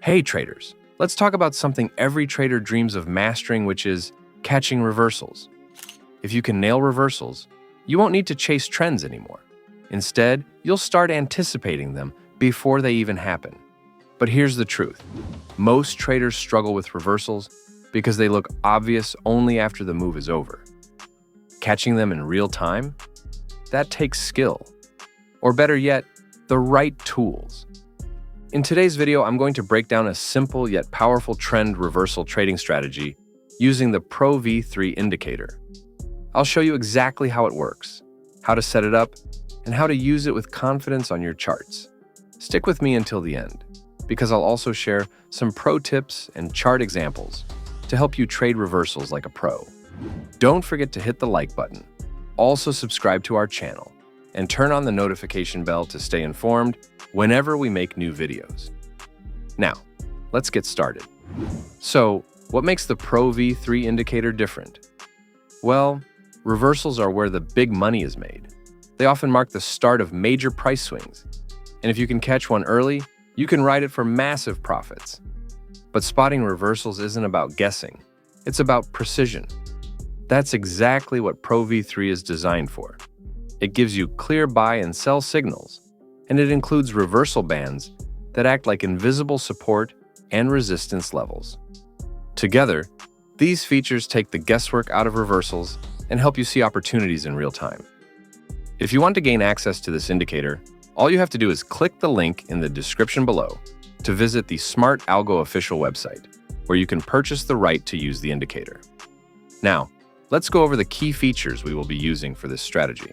Hey traders, let's talk about something every trader dreams of mastering, which is catching reversals. If you can nail reversals, you won't need to chase trends anymore. Instead, you'll start anticipating them before they even happen. But here's the truth. Most traders struggle with reversals because they look obvious only after the move is over. Catching them in real time? That takes skill. Or better yet, the right tools. In today's video, I'm going to break down a simple yet powerful trend reversal trading strategy using the Pro V3 indicator. I'll show you exactly how it works, how to set it up, and how to use it with confidence on your charts. Stick with me until the end, because I'll also share some pro tips and chart examples to help you trade reversals like a pro. Don't forget to hit the like button, also subscribe to our channel, and turn on the notification bell to stay informed whenever we make new videos. Now, let's get started. So, what makes the Pro V3 indicator different? Well, reversals are where the big money is made. They often mark the start of major price swings, and if you can catch one early, you can ride it for massive profits. But spotting reversals isn't about guessing, it's about precision. That's exactly what Pro V3 is designed for. It gives you clear buy and sell signals, and it includes reversal bands that act like invisible support and resistance levels. Together, these features take the guesswork out of reversals and help you see opportunities in real time. If you want to gain access to this indicator, all you have to do is click the link in the description below to visit the Smart Algo official website, where you can purchase the right to use the indicator. Now, let's go over the key features we will be using for this strategy.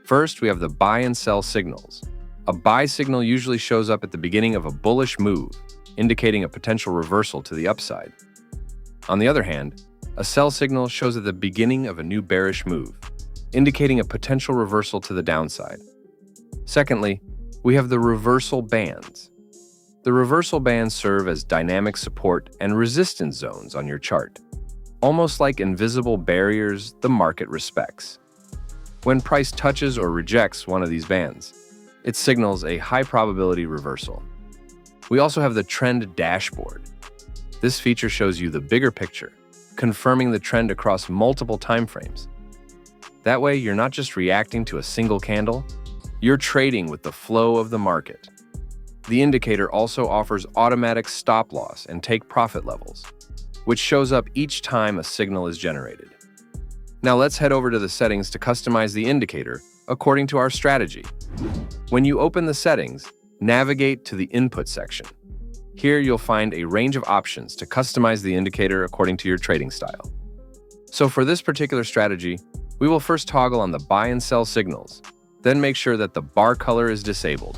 First, we have the buy and sell signals. A buy signal usually shows up at the beginning of a bullish move, indicating a potential reversal to the upside. On the other hand, a sell signal shows at the beginning of a new bearish move, indicating a potential reversal to the downside. Secondly, we have the reversal bands. The reversal bands serve as dynamic support and resistance zones on your chart, almost like invisible barriers the market respects. When price touches or rejects one of these bands, it signals a high probability reversal. We also have the trend dashboard. This feature shows you the bigger picture, confirming the trend across multiple timeframes. That way, you're not just reacting to a single candle, you're trading with the flow of the market. The indicator also offers automatic stop loss and take profit levels, which shows up each time a signal is generated. Now let's head over to the settings to customize the indicator according to our strategy. When you open the settings, navigate to the input section. Here you'll find a range of options to customize the indicator according to your trading style. So for this particular strategy, we will first toggle on the buy and sell signals, then make sure that the bar color is disabled.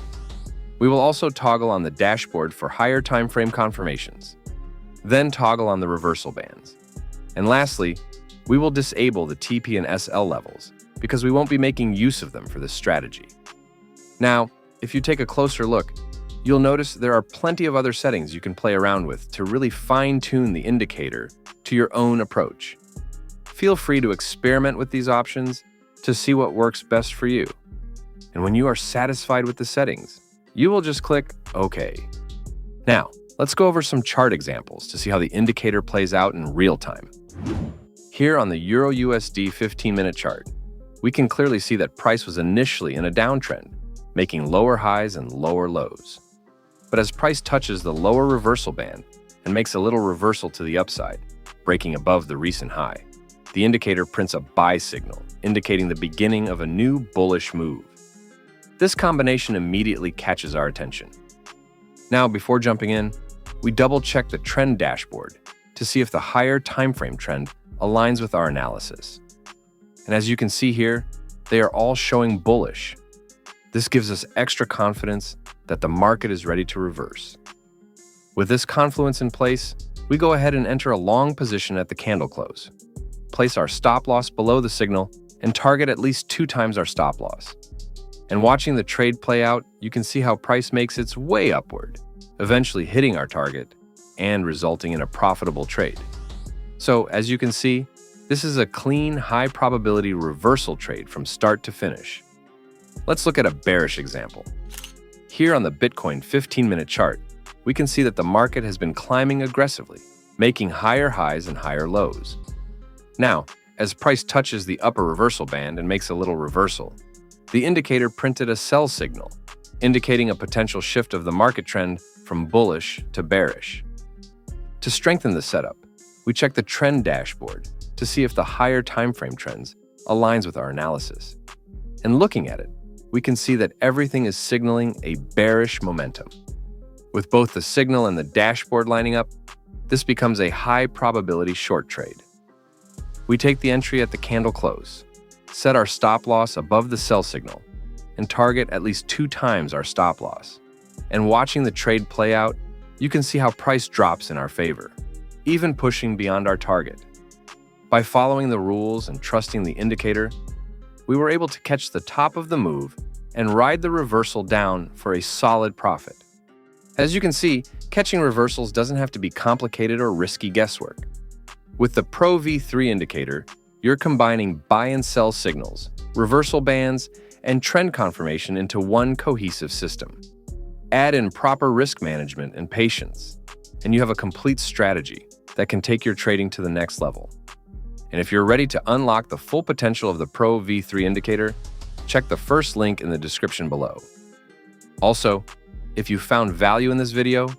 We will also toggle on the dashboard for higher time frame confirmations, then toggle on the reversal bands. And lastly, we will disable the TP and SL levels because we won't be making use of them for this strategy. Now, if you take a closer look, you'll notice there are plenty of other settings you can play around with to really fine-tune the indicator to your own approach. Feel free to experiment with these options to see what works best for you. And when you are satisfied with the settings, you will just click OK. Now, let's go over some chart examples to see how the indicator plays out in real time. Here on the Euro-USD 15-minute chart, we can clearly see that price was initially in a downtrend, making lower highs and lower lows. But as price touches the lower reversal band and makes a little reversal to the upside, breaking above the recent high, the indicator prints a buy signal, indicating the beginning of a new bullish move. This combination immediately catches our attention. Now, before jumping in, we double-check the trend dashboard to see if the higher timeframe trend aligns with our analysis. And as you can see here, they are all showing bullish. This gives us extra confidence that the market is ready to reverse. With this confluence in place, we go ahead and enter a long position at the candle close. Place our stop loss below the signal and target at least 2 times our stop loss. And watching the trade play out, you can see how price makes its way upward, eventually hitting our target and resulting in a profitable trade. So, as you can see, this is a clean, high-probability reversal trade from start to finish. Let's look at a bearish example. Here on the Bitcoin 15-minute chart, we can see that the market has been climbing aggressively, making higher highs and higher lows. Now, as price touches the upper reversal band and makes a little reversal, the indicator printed a sell signal, indicating a potential shift of the market trend from bullish to bearish. To strengthen the setup, we check the trend dashboard to see if the higher timeframe trends aligns with our analysis. And looking at it, we can see that everything is signaling a bearish momentum. With both the signal and the dashboard lining up, this becomes a high probability short trade. We take the entry at the candle close, set our stop loss above the sell signal, and target at least 2 times our stop loss. And watching the trade play out, you can see how price drops in our favor, even pushing beyond our target. By following the rules and trusting the indicator, we were able to catch the top of the move and ride the reversal down for a solid profit. As you can see, catching reversals doesn't have to be complicated or risky guesswork. With the Pro V3 indicator, you're combining buy and sell signals, reversal bands, and trend confirmation into one cohesive system. Add in proper risk management and patience, and you have a complete strategy that can take your trading to the next level. And if you're ready to unlock the full potential of the Pro V3 indicator, check the first link in the description below. Also, if you found value in this video,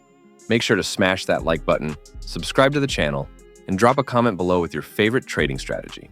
make sure to smash that like button, subscribe to the channel, and drop a comment below with your favorite trading strategy.